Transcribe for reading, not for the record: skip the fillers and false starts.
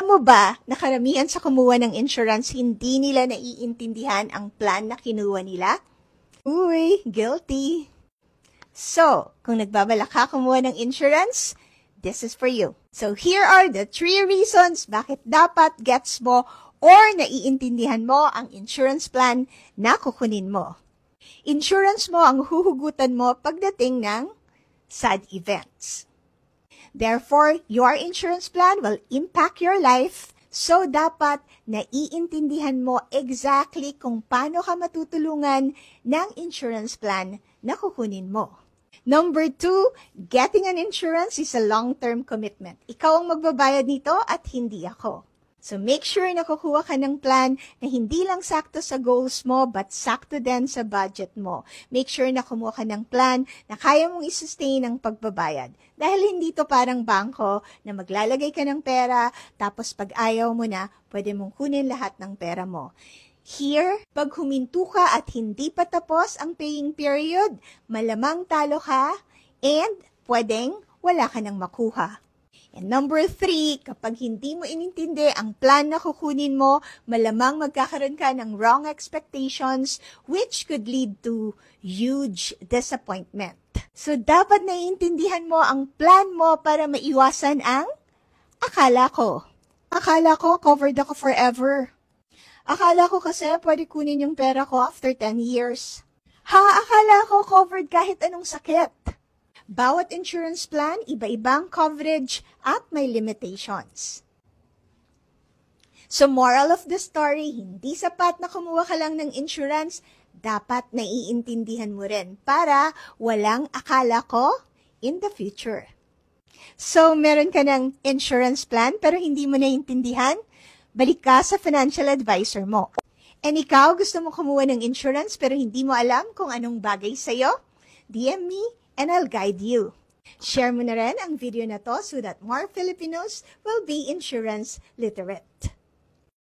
Alam mo ba na karamihan sa kumuha ng insurance, hindi nila naiintindihan ang plan na kinuha nila? Uy, guilty. So, kung nagbabalak ka kumuha ng insurance, this is for you. So, here are the 3 reasons bakit dapat gets mo or naiintindihan mo ang insurance plan na kukunin mo. Insurance mo ang huhugutan mo pagdating ng sad events. Therefore, your insurance plan will impact your life, so dapat naiintindihan mo exactly kung paano ka matutulungan ng insurance plan na kukunin mo. Number 2, getting an insurance is a long-term commitment. Ikaw ang magbabayad nito at hindi ako. So make sure na kukuha ka ng plan na hindi lang sakto sa goals mo but sakto din sa budget mo. Make sure na kumuha ka ng plan na kaya mong i-sustain ang pagbabayad. Dahil hindi to parang bangko na maglalagay ka ng pera tapos pag ayaw mo na, pwede mong kunin lahat ng pera mo. Here, pag huminto ka at hindi pa tapos ang paying period, malamang talo ka and pwedeng wala ka nang makuha. And number 3, kapag hindi mo inintindi ang plan na kukunin mo, malamang magkakaroon ka ng wrong expectations which could lead to huge disappointment. So, dapat naiintindihan mo ang plan mo para maiwasan ang akala ko. Akala ko covered ako forever. Akala ko kasi pwede kunin yung pera ko after 10 years. Akala ko covered kahit anong sakit. Bawat insurance plan, iba-ibang coverage at may limitations. So moral of the story, hindi sapat na kumuha ka lang ng insurance, dapat naiintindihan mo rin para walang akala ko in the future. So meron ka ng insurance plan pero hindi mo naiintindihan, balik ka sa financial advisor mo. And ikaw gusto mo kumuha ng insurance pero hindi mo alam kung anong bagay sa'yo? DM me and I'll guide you. Share mo na rin ang video na to so that more Filipinos will be insurance literate.